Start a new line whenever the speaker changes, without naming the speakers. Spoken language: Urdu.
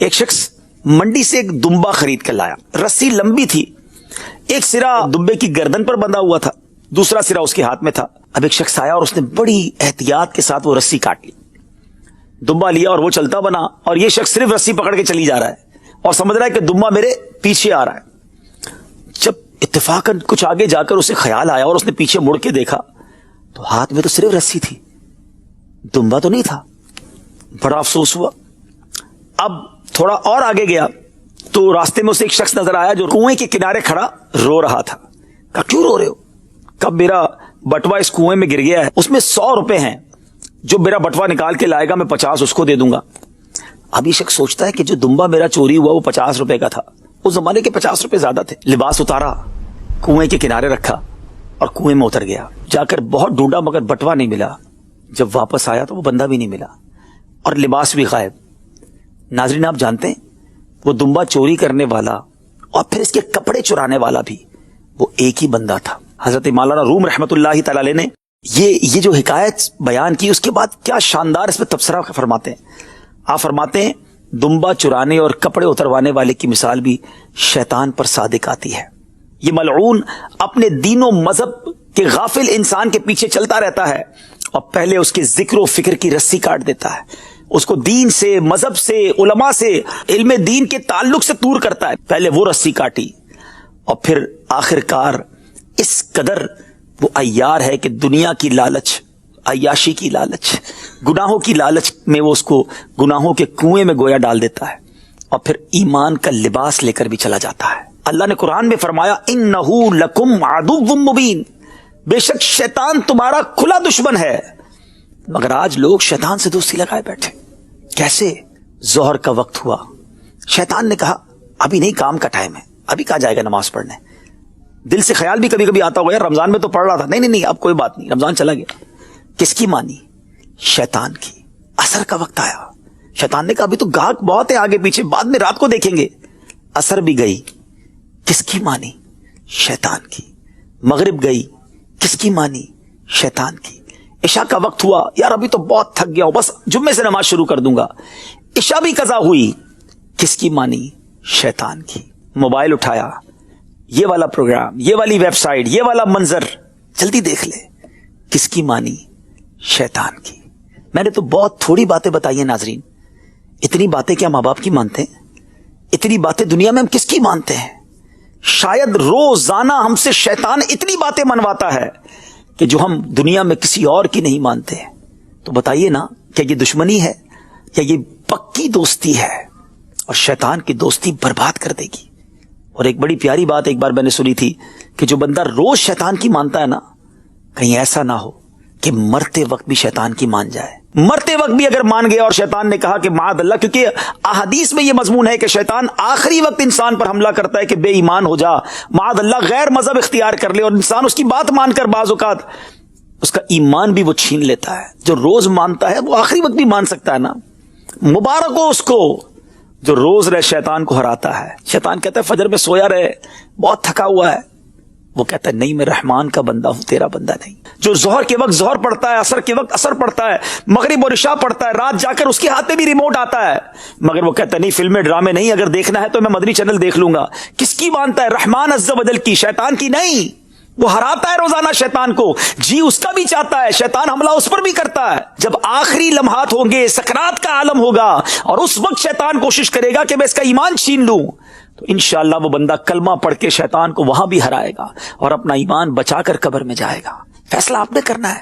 ایک شخص منڈی سے ایک دمبا خرید کر لایا. رسی لمبی تھی, ایک سرا دمبے کی گردن پر بندھا ہوا تھا, دوسرا سرا اس کے ہاتھ میں تھا. اب ایک شخص آیا اور اس نے بڑی احتیاط کے ساتھ وہ رسی کاٹ لی, دمبا لیا اور وہ چلتا بنا, اور یہ شخص صرف رسی پکڑ کے چلی جا رہا ہے اور سمجھ رہا ہے کہ دمبا میرے پیچھے آ رہا ہے. جب اتفاقاً کچھ آگے جا کر اسے خیال آیا اور اس نے پیچھے مڑ کے دیکھا تو ہاتھ میں تو صرف رسی تھی, دمبا تو نہیں تھا. بڑا افسوس ہوا. اب تھوڑا اور آگے گیا تو راستے میں اسے ایک شخص نظر آیا جو کنویں کے کنارے کھڑا رو رہا تھا. کہا کیوں رو رہے ہو؟ کب میرا بٹوا اس کنویں میں گر گیا ہے, اس میں 100 روپے ہیں, جو میرا بٹوا نکال کے لائے گا میں 50 اس کو دے دوں گا. اب یہ شخص سوچتا ہے کہ جو دمبا میرا چوری ہوا وہ 50 روپے کا تھا, اس زمانے کے 50 روپے زیادہ تھے. لباس اتارا, کنویں کے کنارے رکھا اور کنویں میں اتر گیا. جا کر بہت ڈھونڈا مگر بٹوا نہیں ملا. جب واپس آیا تو وہ بندہ بھی نہیں ملا اور لباس بھی غائب. ناظرین آپ جانتے ہیں وہ دمبا چوری کرنے والا اور پھر اس کے کپڑے چرانے والا بھی وہ ایک ہی بندہ تھا. حضرت مولانا روم رحمت اللہ تعالی علیہ نے یہ جو حکایت بیان کی, اس کے بعد کیا شاندار اس پہ تبصرہ فرماتے ہیں. آپ فرماتے ہیں دمبا چرانے اور کپڑے اتروانے والے کی مثال بھی شیطان پر صادق آتی ہے. یہ ملعون اپنے دین و مذہب کے غافل انسان کے پیچھے چلتا رہتا ہے اور پہلے اس کے ذکر و فکر کی رسی کاٹ دیتا ہے, اس کو دین سے, مذہب سے, علماء سے, علم دین کے تعلق سے دور کرتا ہے. پہلے وہ رسی کاٹی اور پھر آخر کار اس قدر وہ عیار ہے کہ دنیا کی لالچ, عیاشی کی لالچ, گناہوں کی لالچ میں وہ اس کو گناہوں کے کنویں میں گویا ڈال دیتا ہے اور پھر ایمان کا لباس لے کر بھی چلا جاتا ہے. اللہ نے قرآن میں فرمایا انہو لکم عدو مبین, بے شک شیطان تمہارا کھلا دشمن ہے. مگر آج لوگ شیطان سے دوستی لگائے بیٹھے. کیسے؟ ظہر کا وقت ہوا, شیطان نے کہا ابھی نہیں, کام کا ٹائم ہے, ابھی کہاں جائے گا نماز پڑھنے. دل سے خیال بھی کبھی کبھی آتا ہوگا یار رمضان میں تو پڑھ رہا تھا, نہیں اب کوئی بات نہیں, رمضان چلا گیا. کس کی مانی؟ شیطان کی. عصر کا وقت آیا, شیطان نے کہا ابھی تو گاہک بہت ہے آگے پیچھے, بعد میں رات کو دیکھیں گے. عصر بھی گئی, کس کی مانی؟ شیطان کی. مغرب گئی, کس کی مانی؟ شیطان کی. عشاء کا وقت ہوا, یار ابھی تو بہت تھک گیا ہوں, بس جمعے سے نماز شروع کر دوں گا. عشاء بھی قضا ہوئی, کس کی مانی؟ شیطان کی. موبائل اٹھایا, یہ والا پروگرام, یہ والی ویب سائٹ, یہ والا منظر, جلدی دیکھ لے, کس کی مانی؟ شیطان کی. میں نے تو بہت تھوڑی باتیں بتائی ہیں ناظرین, اتنی باتیں کیا ماں باپ کی مانتے ہیں؟ اتنی باتیں دنیا میں ہم کس کی مانتے ہیں؟ شاید روزانہ ہم سے شیطان اتنی باتیں منواتا ہے کہ جو ہم دنیا میں کسی اور کی نہیں مانتے. تو بتائیے نا, کیا یہ دشمنی ہے یا یہ پکی دوستی ہے؟ اور شیطان کی دوستی برباد کر دے گی. اور ایک بڑی پیاری بات ایک بار میں نے سنی تھی کہ جو بندہ روز شیطان کی مانتا ہے نا, کہیں ایسا نہ ہو کہ مرتے وقت بھی شیطان کی مان جائے. مرتے وقت بھی اگر مان گیا اور شیطان نے کہا کہ معاذ اللہ, کیونکہ احادیث میں یہ مضمون ہے کہ شیطان آخری وقت انسان پر حملہ کرتا ہے کہ بے ایمان ہو جا, معاذ اللہ غیر مذہب اختیار کر لے, اور انسان اس کی بات مان کر بعض اوقات اس کا ایمان بھی وہ چھین لیتا ہے. جو روز مانتا ہے وہ آخری وقت بھی مان سکتا ہے نا. مبارک ہو اس کو جو روز رہ شیطان کو ہراتا ہے. شیطان کہتا ہے فجر میں سویا رہے, بہت تھکا ہوا ہے, وہ کہتا ہے نہیں میں رحمان کا بندہ ہوں, تیرا بندہ نہیں. جو ظہر کے وقت ظہر پڑھتا ہے, عصر کے وقت عصر پڑھتا ہے, مغرب اور عشاء پڑھتا ہے, رات جا کر اس کے ہاتھ میں بھی ریموٹ آتا ہے, مگر وہ کہتا ہے نہیں فلمیں ڈرامے نہیں, اگر دیکھنا ہے تو میں مدنی چینل دیکھ لوں گا. کس کی مانتا ہے؟ رحمان عز و جل کی, شیطان کی نہیں. وہ ہراتا ہے روزانہ شیطان کو, جی اس کا بھی چاہتا ہے, شیطان حملہ اس پر بھی کرتا ہے. جب آخری لمحات ہوں گے, سکرات کا عالم ہوگا, اور اس وقت شیطان کوشش کرے گا کہ میں اس کا ایمان چھین لوں, تو انشاءاللہ وہ بندہ کلمہ پڑھ کے شیطان کو وہاں بھی ہرائے گا اور اپنا ایمان بچا کر قبر میں جائے گا. فیصلہ آپ نے کرنا ہے.